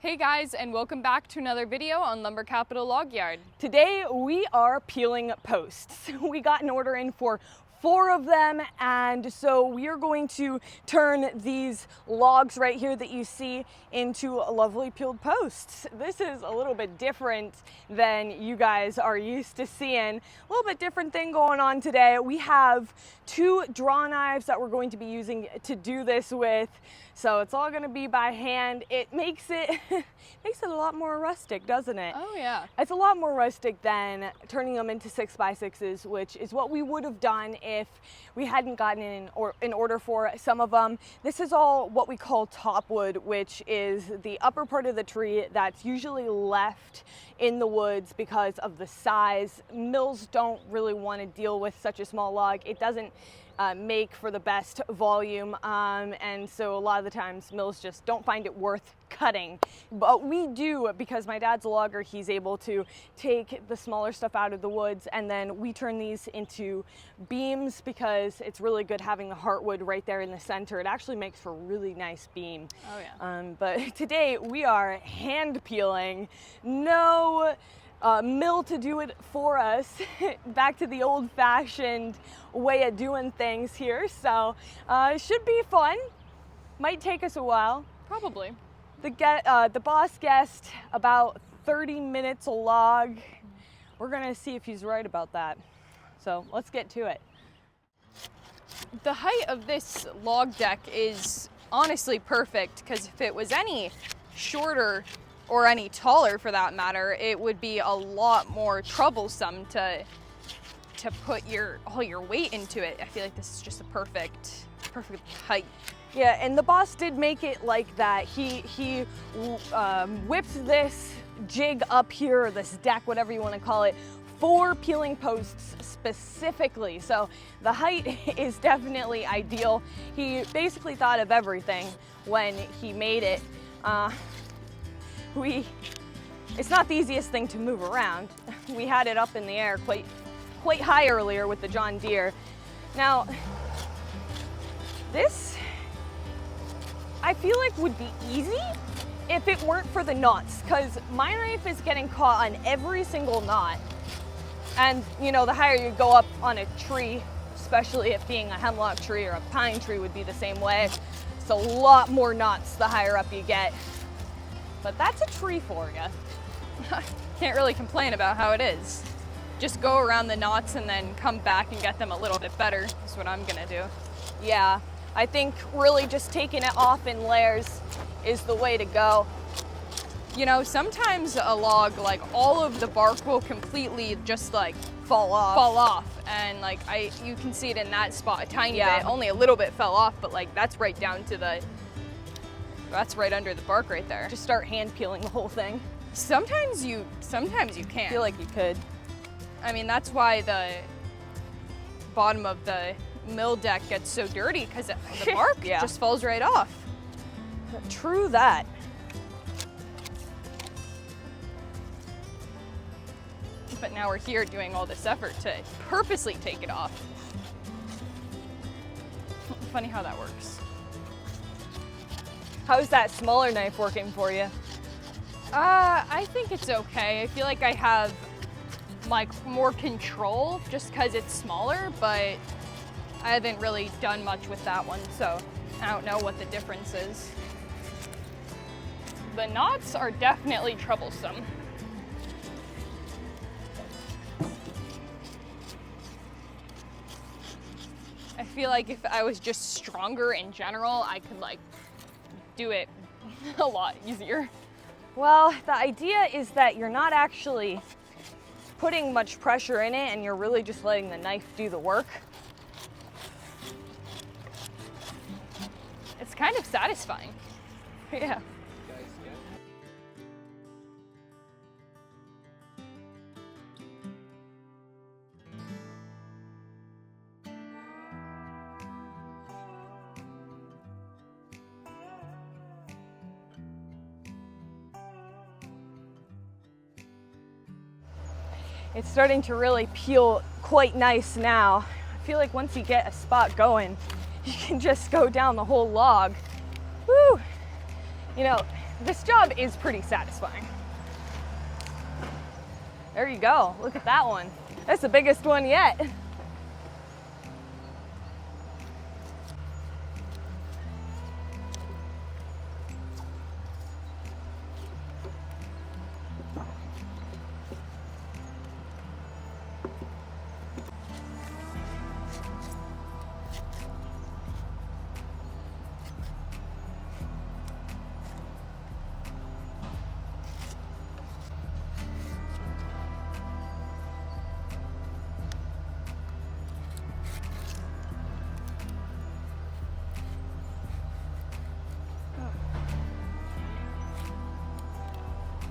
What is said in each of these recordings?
Hey guys, and welcome back to another video on Lumber Capital Log Yard. Today we are peeling posts. We got an order in for 4 of them, and so we are going to turn these logs right here that you see into lovely peeled posts. This is a little bit different than you guys are used to seeing. A little bit different thing going on today. We have 2 draw knives that we're going to be using to do this with. So it's all going to be by hand. It makes it a lot more rustic, doesn't it? Oh yeah. It's a lot more rustic than turning them into 6x6s, which is what we would have done if we hadn't gotten an order for some of them. This is all what we call topwood, which is the upper part of the tree that's usually left in the woods because of the size. Mills don't really want to deal with such a small log. It doesn't make for the best volume, and so a lot of the times mills just don't find it worth cutting. But we do, because my dad's a logger. He's able to take the smaller stuff out of the woods, and then we turn these into beams because it's really good having the heartwood right there in the center. It actually makes for a really nice beam. Oh yeah. But today we are hand peeling. No mill to do it for us. Back to the old-fashioned way of doing things here. So it should be fun. Might take us a while. Probably. The boss guessed about 30 minutes a log. We're gonna see if he's right about that. So let's get to it. The height of this log deck is honestly perfect, because if it was any shorter or any taller for that matter, it would be a lot more troublesome to put all your weight into it. I feel like this is just a perfect height. Yeah, and the boss did make it like that. He whipped this jig up here, or this deck, whatever you want to call it, for peeling posts specifically. So the height is definitely ideal. He basically thought of everything when he made it. It's not the easiest thing to move around. We had it up in the air quite high earlier with the John Deere. Now, this, I feel like would be easy if it weren't for the knots, because my knife is getting caught on every single knot. And you know, the higher you go up on a tree, especially it being a hemlock tree or a pine tree would be the same way. It's a lot more knots the higher up you get. But that's a tree for you. Can't really complain about how it is. Just go around the knots and then come back and get them a little bit better is what I'm gonna do. Yeah, I think really just taking it off in layers is the way to go. You know, sometimes a log, like all of the bark will completely just like fall off. And like you can see it in that spot a tiny bit, only a little bit fell off, but like that's right down to that's right under the bark right there. Just start hand peeling the whole thing. Sometimes you can't. I feel like you could. I mean, that's why the bottom of the mill deck gets so dirty, because the bark just falls right off. True that. But now we're here doing all this effort to purposely take it off. Funny how that works. How's that smaller knife working for you? I think it's okay. I feel like I have like more control just because it's smaller, but I haven't really done much with that one, so I don't know what the difference is. The knots are definitely troublesome. I feel like if I was just stronger in general, I could like do it a lot easier. Well, the idea is that you're not actually putting much pressure in it, and you're really just letting the knife do the work. It's kind of satisfying. Yeah. It's starting to really peel quite nice now. I feel like once you get a spot going, you can just go down the whole log. Woo! You know, this job is pretty satisfying. There you go, look at that one. That's the biggest one yet.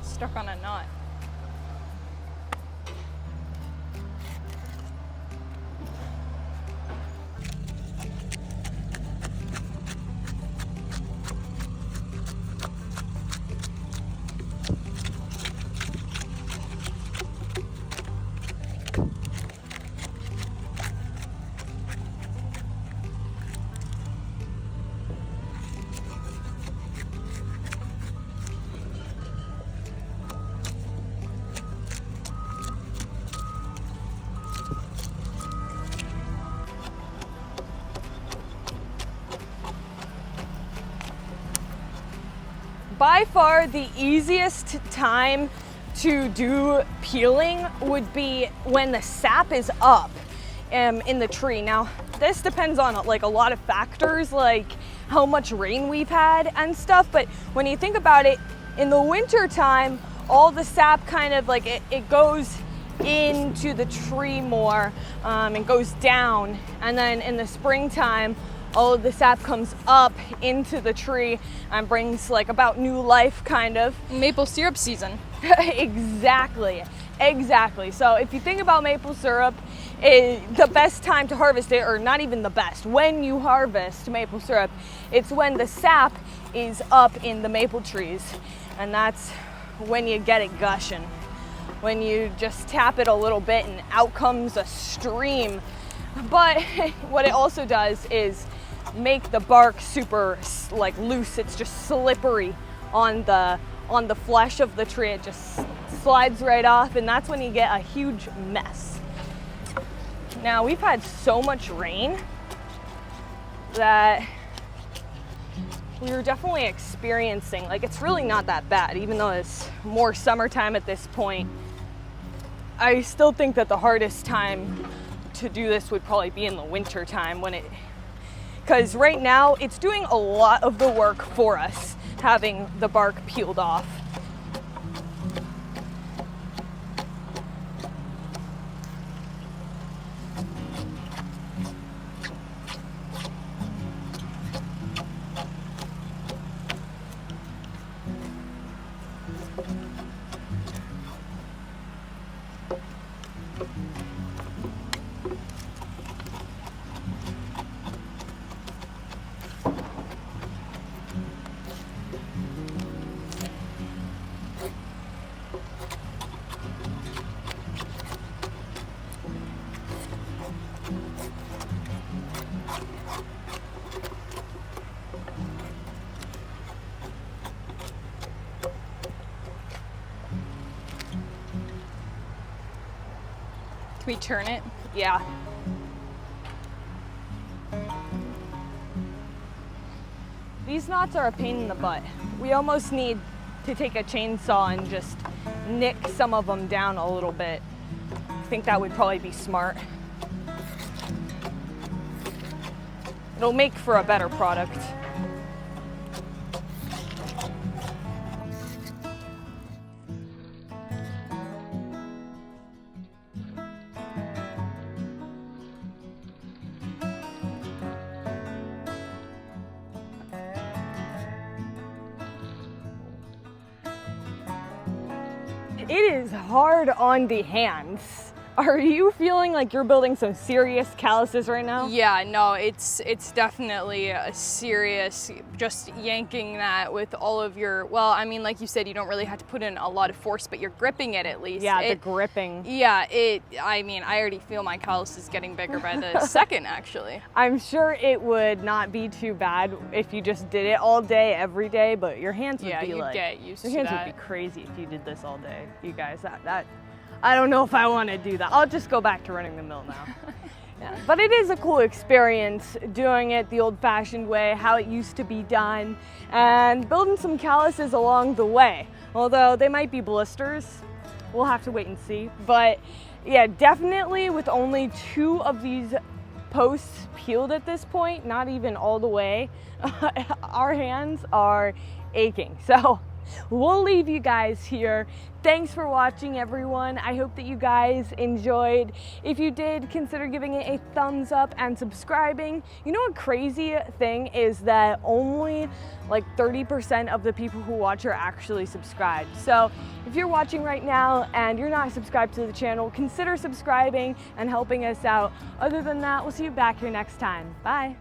Stuck on a knot. By far the easiest time to do peeling would be when the sap is up in the tree. Now, this depends on like a lot of factors, like how much rain we've had and stuff, but when you think about it, in the winter time, all the sap kind of like it goes into the tree more and goes down, and then in the springtime, all of the sap comes up into the tree and brings like about new life, kind of. Maple syrup season. Exactly. So if you think about maple syrup, the best time to harvest it, or not even the best, when you harvest maple syrup, it's when the sap is up in the maple trees, and that's when you get it gushing. When you just tap it a little bit and out comes a stream. But what it also does is make the bark super like loose. It's just slippery on the flesh of the tree. It just slides right off, and that's when you get a huge mess. Now, we've had so much rain that we were definitely experiencing, like, it's really not that bad, even though it's more summertime at this point. I still think that the hardest time to do this would probably be in the winter time, because right now it's doing a lot of the work for us, having the bark peeled off. Can we turn it? Yeah. These knots are a pain in the butt. We almost need to take a chainsaw and just nick some of them down a little bit. I think that would probably be smart. It'll make for a better product. It is hard on the hands. Are you feeling like you're building some serious calluses right now? Yeah, no, it's definitely a serious, just yanking that with all of your, well, I mean, like you said, you don't really have to put in a lot of force, but you're gripping it at least. Yeah, the gripping. Yeah, I mean, I already feel my calluses getting bigger by the second, actually. I'm sure it would not be too bad if you just did it all day, every day, but your hands would be like, get used to your hands that. would be crazy if you did this all day. You guys, that I don't know if I want to do that. I'll just go back to running the mill now. Yeah. But it is a cool experience doing it the old-fashioned way, how it used to be done, and building some calluses along the way. Although they might be blisters, we'll have to wait and see. But yeah, definitely with only 2 of these posts peeled at this point, not even all the way, our hands are aching. So we'll leave you guys here. Thanks for watching, everyone. I hope that you guys enjoyed. If you did, consider giving it a thumbs up and subscribing. You know, a crazy thing is that only like 30% of the people who watch are actually subscribed. So if you're watching right now and you're not subscribed to the channel, consider subscribing and helping us out. Other than that, we'll see you back here next time. Bye.